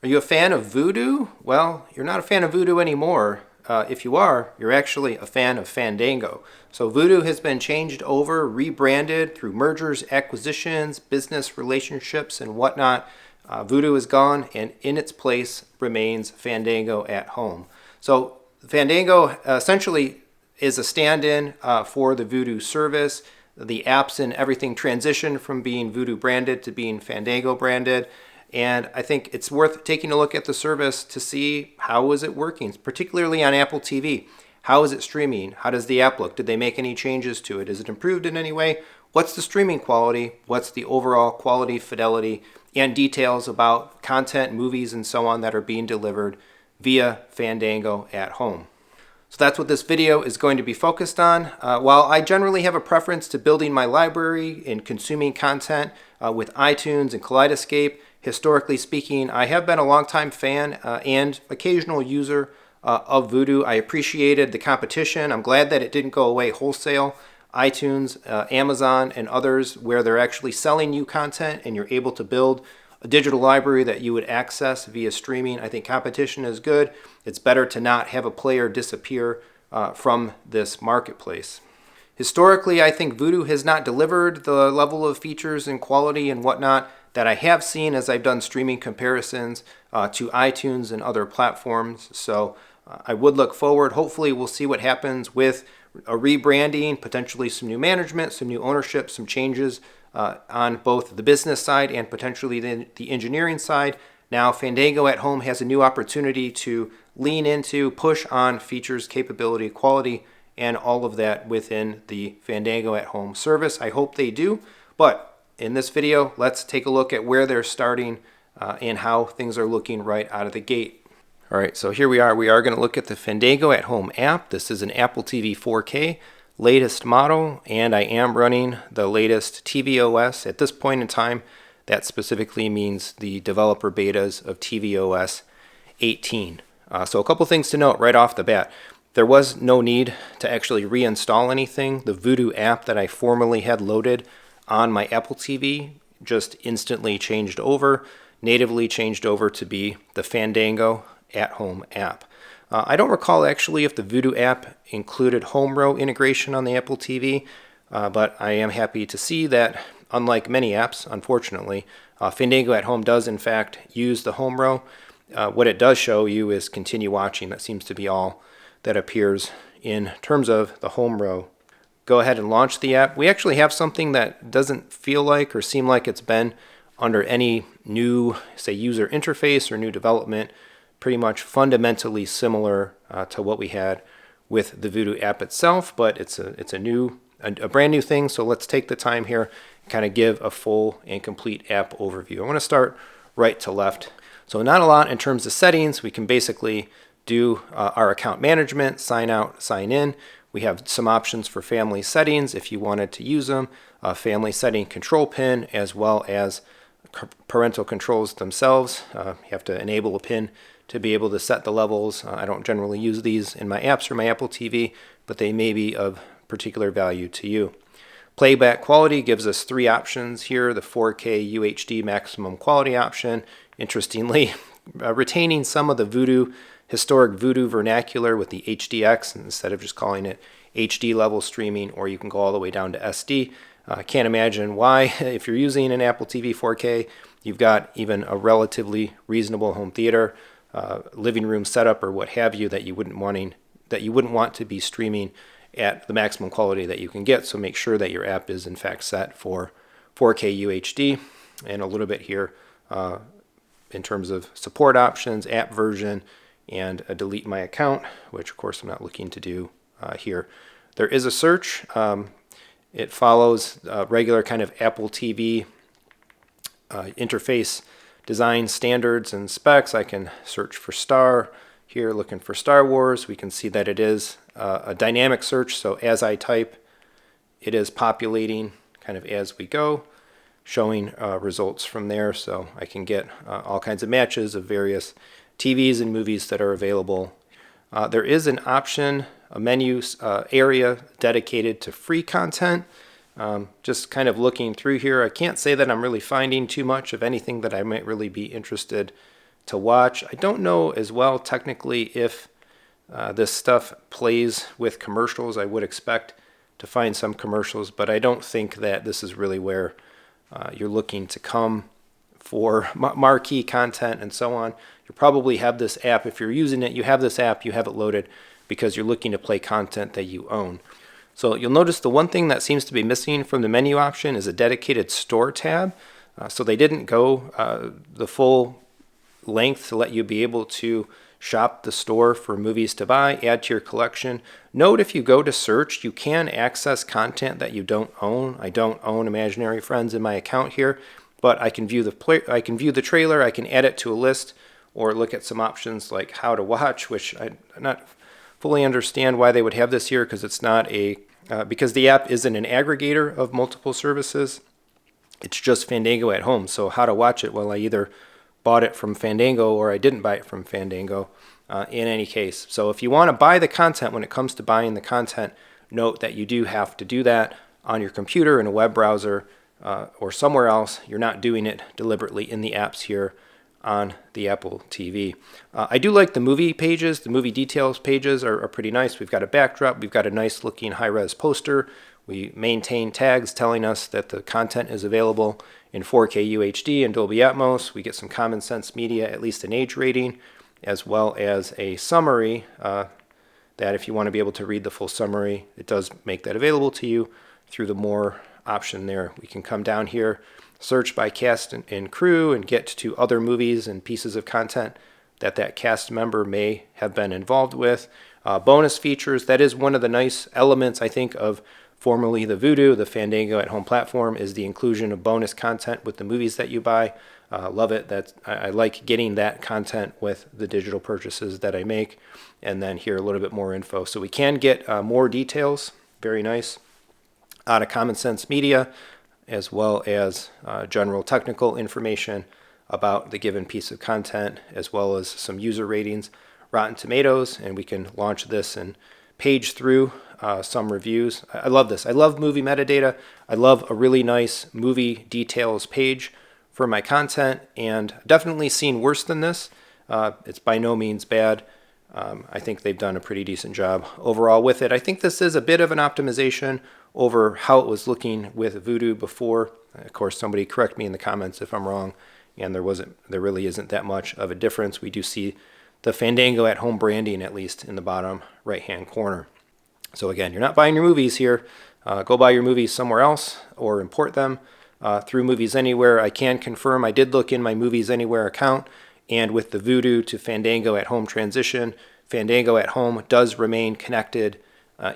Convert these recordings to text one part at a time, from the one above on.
Are you a fan of VUDU? Well, you're not a fan of VUDU anymore. If you are, you're actually a fan of Fandango. So VUDU has been changed over, rebranded through mergers, acquisitions, business relationships, and whatnot. VUDU is gone, and in its place remains Fandango at Home. So Fandango essentially is a stand-in for the VUDU service. The apps and everything transitioned from being VUDU branded to being Fandango branded. And I think it's worth taking a look at the service to see how is it working, particularly on Apple TV. How is it streaming? How does the app look? Did they make any changes to it? Is it improved in any way? What's the streaming quality? What's the overall quality, fidelity, and details about content, movies, and so on that are being delivered via Fandango at Home? So that's what this video is going to be focused on. While I generally have a preference to building my library and consuming content with iTunes and Kaleidoscape, historically speaking, I have been a longtime fan and occasional user of VUDU. I appreciated the competition. I'm glad that it didn't go away wholesale. iTunes, Amazon, and others where they're actually selling you content and you're able to build a digital library that you would access via streaming. I think competition is good. It's better to not have a player disappear from this marketplace. Historically, I think VUDU has not delivered the level of features and quality and whatnot that I have seen as I've done streaming comparisons to iTunes and other platforms. So I would look forward. Hopefully we'll see what happens with a rebranding, potentially some new management, some new ownership, some changes on both the business side and potentially the engineering side. Now Fandango at Home has a new opportunity to lean into, push on features, capability, quality, and all of that within the Fandango at Home service. I hope they do, but in this video, let's take a look at where they're starting and how things are looking right out of the gate. All right, so here we are. We are going to look at the Fandango at Home app. This is an Apple TV 4K latest model, and I am running the latest tvOS. At this point in time, that specifically means the developer betas of tvOS 18. So a couple things to note right off the bat. There was no need to actually reinstall anything. The VUDU app that I formerly had loaded on my Apple TV just instantly changed over, natively changed over to be the Fandango at Home app. I don't recall actually if the VUDU app included home row integration on the Apple TV, but I am happy to see that unlike many apps, unfortunately, Fandango at Home does in fact use the home row. What it does show you is continue watching. That seems to be all that appears in terms of the home row. Go ahead and launch the app. We actually have something that doesn't feel like or seem like it's been under any new, say, user interface or new development. Pretty much fundamentally similar to what we had with the VUDU app itself, but it's a brand new thing. So let's take the time here and kind of give a full and complete app overview. I want to start right to left. So not a lot in terms of settings. We can basically do our account management, sign out, sign in. We have some options for family settings if you wanted to use them, family setting control pin, as well as parental controls themselves. You have to enable a pin to be able to set the levels. I don't generally use these in my apps or my Apple TV, but they may be of particular value to you. Playback quality gives us three options here. The 4K UHD maximum quality option, interestingly, retaining some of the historic VUDU vernacular with the HDX instead of just calling it HD level streaming, or you can go all the way down to SD. I can't imagine why, if you're using an Apple TV 4K, you've got even a relatively reasonable home theater, living room setup, or what have you, that you wouldn't want to be streaming at the maximum quality that you can get. So make sure that your app is in fact set for 4K UHD, and a little bit here in terms of support options, app version, and a delete my account, which of course I'm not looking to do here. There is a search. It follows regular kind of Apple TV interface design standards and specs. I can search for Star here, looking for Star Wars. We can see that it is a dynamic search, so as I type, it is populating kind of as we go, showing results from there, so I can get all kinds of matches of various TVs and movies that are available. There is an option, a menu area dedicated to free content. Just kind of looking through here, I can't say that I'm really finding too much of anything that I might really be interested to watch. I don't know as well technically if this stuff plays with commercials. I would expect to find some commercials, but I don't think that this is really where you're looking to come for marquee content and so on. You probably have this app. If you're using it, you have this app, you have it loaded because you're looking to play content that you own. So you'll notice the one thing that seems to be missing from the menu option is a dedicated store tab. So they didn't go the full length to let you be able to shop the store for movies to buy, add to your collection. Note if you go to search, you can access content that you don't own. I don't own Imaginary Friends in my account here, but I can view the trailer, I can add it to a list, or look at some options like how to watch, which I not fully understand why they would have this here, because it's not because the app isn't an aggregator of multiple services. It's just Fandango at home. So how to watch it? Well, I either bought it from Fandango or I didn't buy it from Fandango in any case. So if you want to buy the content, when it comes to buying the content, note that you do have to do that on your computer in a web browser or somewhere else. You're not doing it deliberately in the apps here on the Apple TV. I do like the movie pages. The movie details pages are pretty nice. We've got a backdrop. We've got a nice looking high-res poster. We maintain tags telling us that the content is available in 4K UHD and Dolby Atmos. We get some common sense media, at least an age rating, as well as a summary that if you want to be able to read the full summary, it does make that available to you through the More option there. We can come down here, search by cast and crew, and get to other movies and pieces of content that cast member may have been involved with. Bonus features, that is one of the nice elements, I think, of formerly the VUDU, the Fandango at Home platform, is the inclusion of bonus content with the movies that you buy. Love it. I like getting that content with the digital purchases that I make. And then here a little bit more info. So we can get more details, very nice, out of Common Sense Media, as well as general technical information about the given piece of content, as well as some user ratings, Rotten Tomatoes, and we can launch this and page through some reviews. I love this. I love movie metadata. I love a really nice movie details page for my content, and definitely seen worse than this. It's by no means bad. I think they've done a pretty decent job overall with it. I think this is a bit of an optimization over how it was looking with VUDU before. Of course, somebody correct me in the comments if I'm wrong, and there really isn't that much of a difference. We do see the Fandango at Home branding, at least in the bottom right-hand corner. So again, you're not buying your movies here. Go buy your movies somewhere else or import them through Movies Anywhere. I can confirm I did look in my Movies Anywhere account, and with the VUDU to Fandango at Home transition, Fandango at Home does remain connected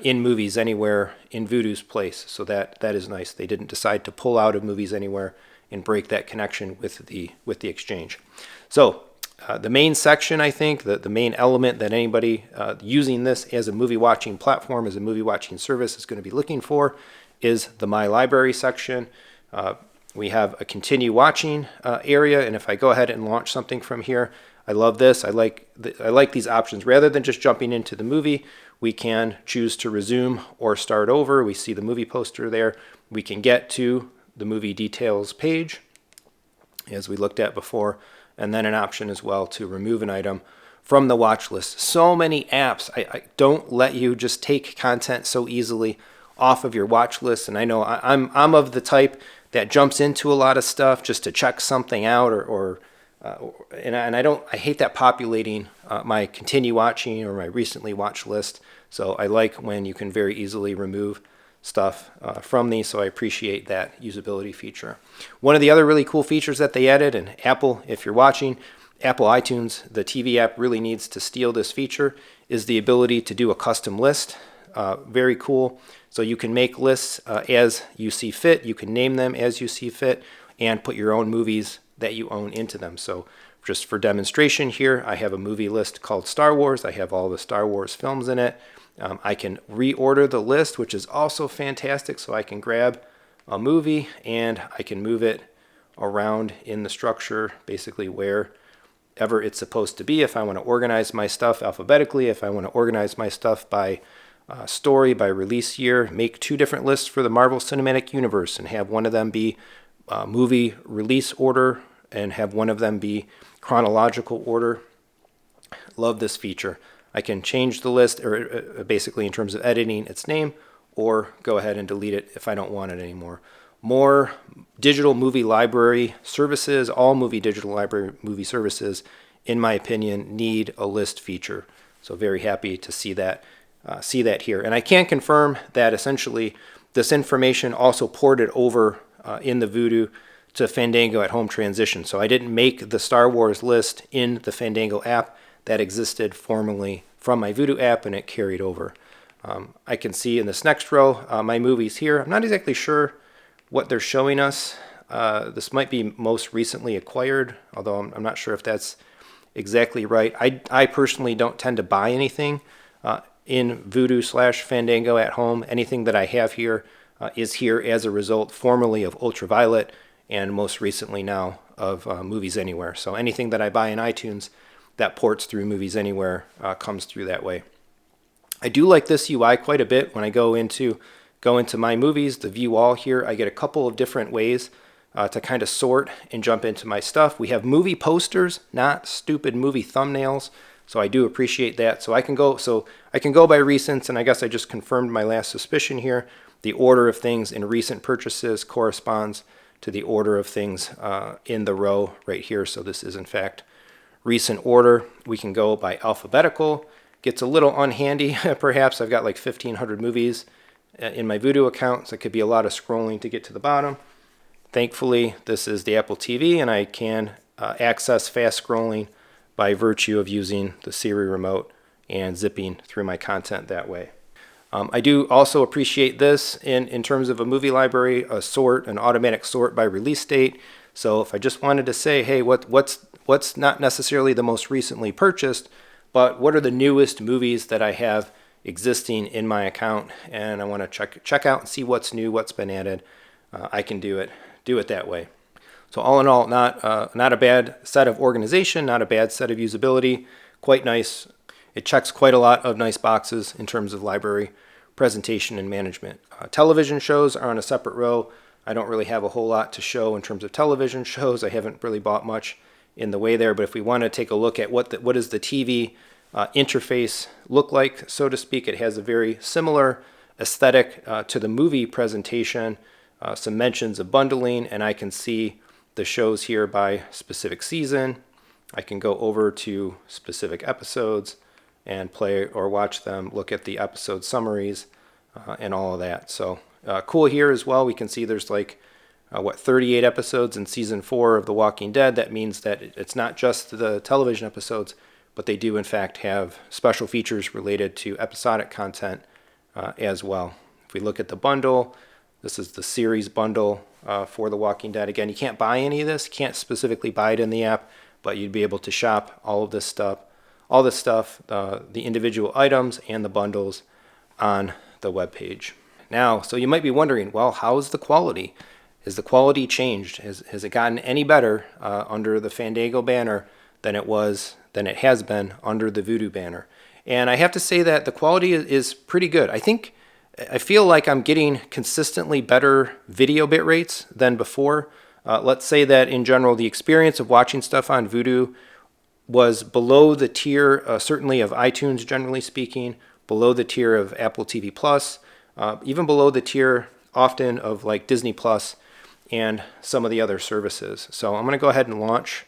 in Movies Anywhere in VUDU's place. So that is nice. They didn't decide to pull out of Movies Anywhere and break that connection with the exchange. So the main section, I think, the main element that anybody using this as a movie watching platform, as a movie watching service is going to be looking for is the My Library section. We have a continue watching area, and if I go ahead and launch something from here, I love this. I like these options. Rather than just jumping into the movie, we can choose to resume or start over. We see the movie poster there. We can get to the movie details page, as we looked at before, and then an option as well to remove an item from the watch list. So many apps I don't let you just take content so easily off of your watch list, and I know I'm of the type that jumps into a lot of stuff just to check something out, and I hate that populating my continue watching or my recently watched list. So I like when you can very easily remove stuff from these, so I appreciate that usability feature. One of the other really cool features that they added, and Apple, if you're watching, Apple iTunes, the TV app really needs to steal this feature, is the ability to do a custom list. Very cool. So you can make lists as you see fit. You can name them as you see fit and put your own movies that you own into them. So just for demonstration here, I have a movie list called Star Wars. I have all the Star Wars films in it. I can reorder the list, which is also fantastic. So I can grab a movie and I can move it around in the structure, basically wherever it's supposed to be. If I want to organize my stuff alphabetically, if I want to organize my stuff by story, by release year, make 2 different lists for the Marvel Cinematic Universe and have one of them be movie release order and have one of them be chronological order. Love this feature. I can change the list, or basically in terms of editing its name, or go ahead and delete it if I don't want it anymore. More digital movie library services, all digital library movie services, in my opinion, need a list feature. So very happy to see that here. And I can confirm that essentially this information also ported over in the VUDU to Fandango at Home transition. So I didn't make the Star Wars list in the Fandango app. That existed formerly from my VUDU app, and it carried over. I can see in this next row my movies here. I'm not exactly sure what they're showing us. This might be most recently acquired, although I'm not sure if that's exactly right. I personally don't tend to buy anything in VUDU/Fandango at Home. Anything that I have here is here as a result formerly of Ultraviolet, and most recently now of Movies Anywhere. So anything that I buy in iTunes that ports through Movies Anywhere comes through that way. I do like this UI quite a bit. When I go into my movies, the view all here, I get a couple of different ways to kind of sort and jump into my stuff. We have movie posters, not stupid movie thumbnails. So I do appreciate that. So I can go by recents, and I guess I just confirmed my last suspicion here. The order of things in recent purchases corresponds to the order of things in the row right here. So this is in fact recent order. We can go by alphabetical. Gets a little unhandy perhaps. I've got like 1,500 movies in my VUDU account, so it could be a lot of scrolling to get to the bottom. Thankfully, this is the Apple TV, and I can access fast scrolling by virtue of using the Siri remote and zipping through my content that way. I do also appreciate this in terms of a movie library, an automatic sort by release date. So if I just wanted to say, hey, what's not necessarily the most recently purchased, but what are the newest movies that I have existing in my account, and I want to check out and see what's new, what's been added, I can do it that way. So all in all, not a bad set of organization, not a bad set of usability, quite nice. It checks quite a lot of nice boxes in terms of library presentation and management. Television shows are on a separate row. I don't really have a whole lot to show in terms of television shows. I haven't really bought much in the way there, but if we want to take a look at what does the TV interface look like, so to speak, it has a very similar aesthetic to the movie presentation, some mentions of bundling, and I can see the shows here by specific season. I can go over to specific episodes and play or watch them, look at the episode summaries, and all of that. So cool here as well. We can see there's like 38 episodes in season 4 of The Walking Dead. That means that it's not just the television episodes, but they do in fact have special features related to episodic content as well. If we look at the bundle, this is the series bundle for The Walking Dead. Again, you can't buy any of this, can't specifically buy it in the app, but you'd be able to shop all this stuff, the individual items and the bundles on the web page. Now, so you might be wondering, well, how's the quality? Has the quality changed? Has it gotten any better under the Fandango banner than it has been under the VUDU banner? And I have to say that the quality is pretty good. I feel like I'm getting consistently better video bit rates than before. Let's say that in general, the experience of watching stuff on VUDU was below the tier, certainly of iTunes, generally speaking, below the tier of Apple TV Plus, even below the tier often of like Disney Plus and some of the other services. So I'm going to go ahead and launch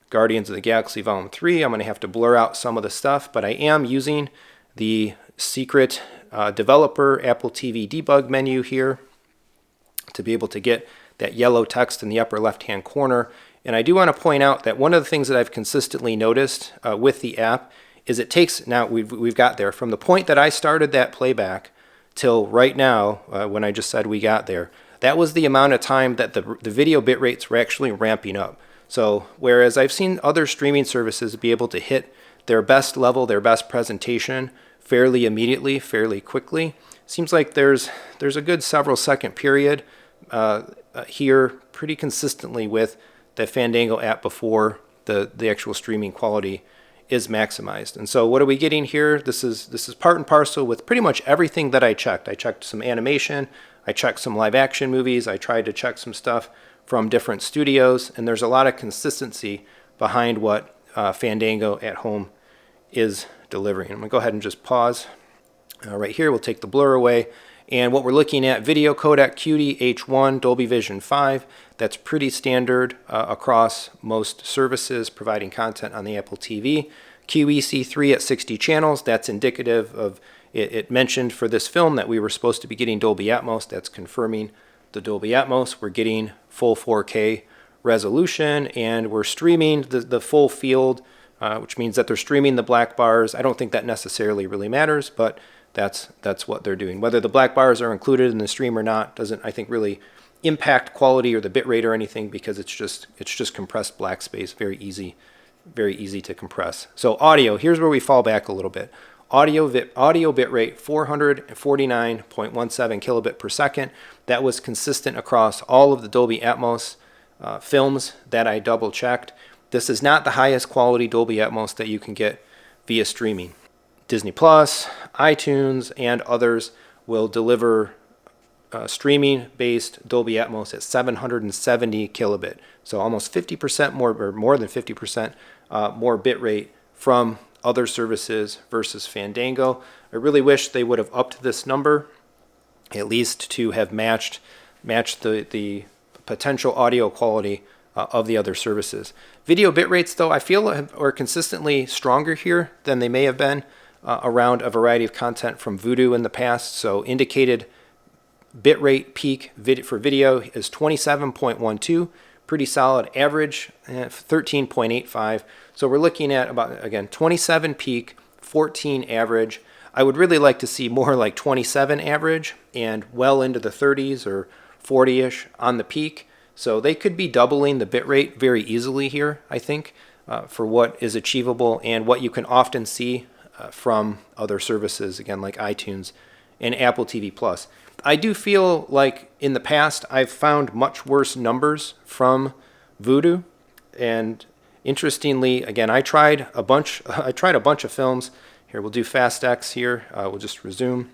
Guardians of the Galaxy Volume 3. I'm going to have to blur out some of the stuff, but I am using the secret developer Apple TV debug menu here to be able to get that yellow text in the upper left-hand corner. And I do want to point out that one of the things that I've consistently noticed with the app is it takes, now we've got there, from the point that I started that playback till right now, when I just said we got there, that was the amount of time that the video bit rates were actually ramping up. So whereas I've seen other streaming services be able to hit their best level, their best presentation fairly immediately, fairly quickly, seems like there's a good several second period here pretty consistently with the Fandango app before the actual streaming quality is maximized. And so what are we getting here? This is part and parcel with pretty much everything that I checked. I checked some animation, I checked some live action movies, I tried to check some stuff from different studios, and there's a lot of consistency behind what Fandango at home is delivering. I'm going to go ahead and just pause. Right here, we'll take the blur away. And what we're looking at, video codec QD-H1, Dolby Vision 5. That's pretty standard across most services providing content on the Apple TV. QEC3 at 60 channels. That's indicative of, it mentioned for this film that we were supposed to be getting Dolby Atmos. That's confirming the Dolby Atmos. We're getting full 4K resolution, and we're streaming the full field, which means that they're streaming the black bars. I don't think that necessarily really matters, but that's what they're doing. Whether the black bars are included in the stream or not doesn't, I think, really impact quality or the bit rate or anything, because it's just compressed black space, very easy to compress. So audio, here's where we fall back a little bit. Audio bit rate 449.17 kilobit per second. That was consistent across all of the Dolby Atmos films that I double checked. This is not the highest quality Dolby Atmos that you can get via streaming. Disney Plus, iTunes, and others will deliver streaming-based Dolby Atmos at 770 kilobit. So almost 50% more, or more than 50% more bit rate from other services versus Fandango. I really wish they would have upped this number, at least to have matched the potential audio quality of the other services. Video bit rates, though, I feel are consistently stronger here than they may have been around a variety of content from VUDU in the past. So indicated bitrate peak for video is 27.12, pretty solid. Average 13.85. So we're looking at about, again, 27 peak, 14 average. I would really like to see more like 27 average and well into the 30s or 40-ish on the peak. So they could be doubling the bitrate very easily here, I think, for what is achievable and what you can often see from other services, again, like iTunes and Apple TV Plus. I do feel like in the past I've found much worse numbers from VUDU, and interestingly, again, I tried a bunch of films. Here, we'll do Fast X here. We'll just resume.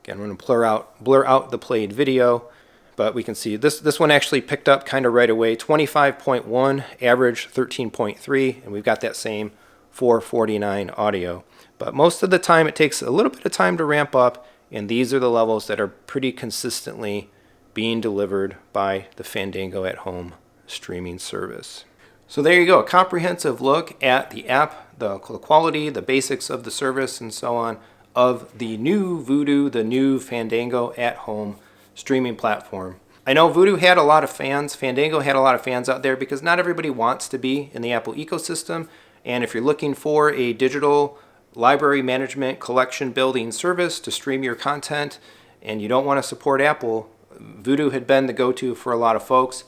Again, we're going to blur out the played video, but we can see this one actually picked up kind of right away. 25.1, average 13.3, and we've got that same 449 audio. But most of the time it takes a little bit of time to ramp up, and these are the levels that are pretty consistently being delivered by the Fandango at Home streaming service. So there you go, a comprehensive look at the app, the quality, the basics of the service, and so on, of the new VUDU, the new Fandango at Home streaming platform. I know VUDU had a lot of fans, Fandango had a lot of fans out there, because not everybody wants to be in the Apple ecosystem, and if you're looking for a digital library management collection building service to stream your content and you don't want to support Apple, VUDU had been the go-to for a lot of folks.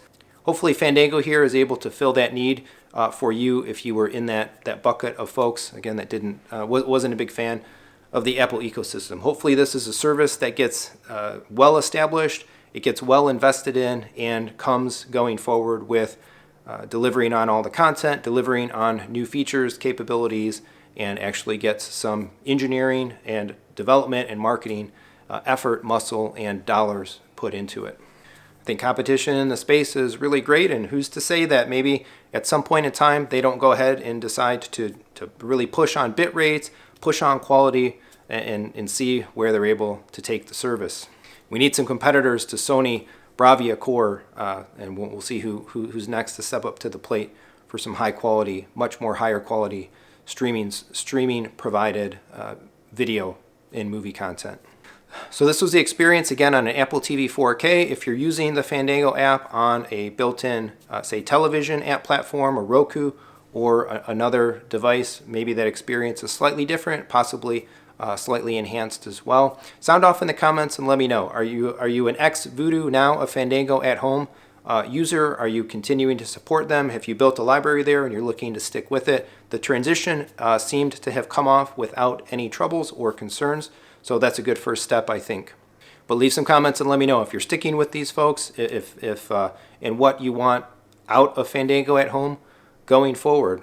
Hopefully Fandango here is able to fill that need for you if you were in that bucket of folks, again, that wasn't a big fan of the Apple ecosystem. Hopefully this is a service that gets well established, it gets well invested in, and comes going forward with delivering on all the content, delivering on new features, capabilities, and actually gets some engineering and development and marketing effort, muscle, and dollars put into it. I think competition in the space is really great, and who's to say that maybe at some point in time they don't go ahead and decide to really push on bit rates, push on quality, and see where they're able to take the service. We need some competitors to Sony Bravia Core, and we'll see who's next to step up to the plate for some high quality, much more higher quality streaming provided video and movie content. So this was the experience again on an Apple TV 4K. If you're using the Fandango app on a built-in, say, television app platform or Roku or another device, maybe that experience is slightly different, possibly slightly enhanced as well. Sound off in the comments and let me know. Are you an ex-VUDU, now a Fandango at Home user? Are you continuing to support them? Have you built a library there and you're looking to stick with it? The transition seemed to have come off without any troubles or concerns, so that's a good first step, I think. But leave some comments and let me know if you're sticking with these folks, if and what you want out of Fandango at Home going forward.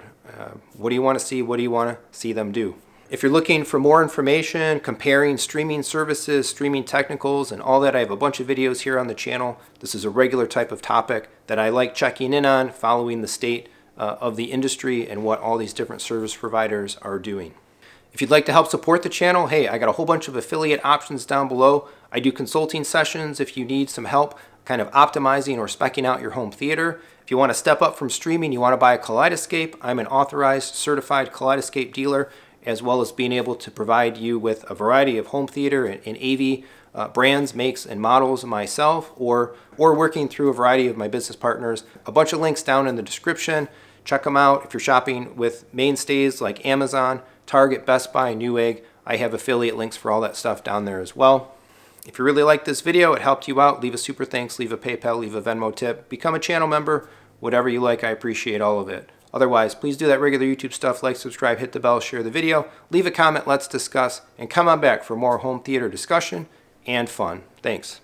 What do you want to see? What do you want to see them do? If you're looking for more information, comparing streaming services, streaming technicals, and all that, I have a bunch of videos here on the channel. This is a regular type of topic that I like checking in on, following the state of the industry and what all these different service providers are doing. If you'd like to help support the channel, hey, I got a whole bunch of affiliate options down below. I do consulting sessions if you need some help kind of optimizing or speccing out your home theater. If you want to step up from streaming, you want to buy a Kaleidoscape, I'm an authorized, certified Kaleidoscape dealer, as well as being able to provide you with a variety of home theater and AV brands, makes, and models myself, or working through a variety of my business partners. A bunch of links down in the description. Check them out. If you're shopping with mainstays like Amazon, Target, Best Buy, Newegg, I have affiliate links for all that stuff down there as well. If you really liked this video, it helped you out, leave a super thanks, leave a PayPal, leave a Venmo tip, become a channel member, whatever you like, I appreciate all of it. Otherwise, please do that regular YouTube stuff, like, subscribe, hit the bell, share the video, leave a comment, let's discuss, and come on back for more home theater discussion and fun. Thanks.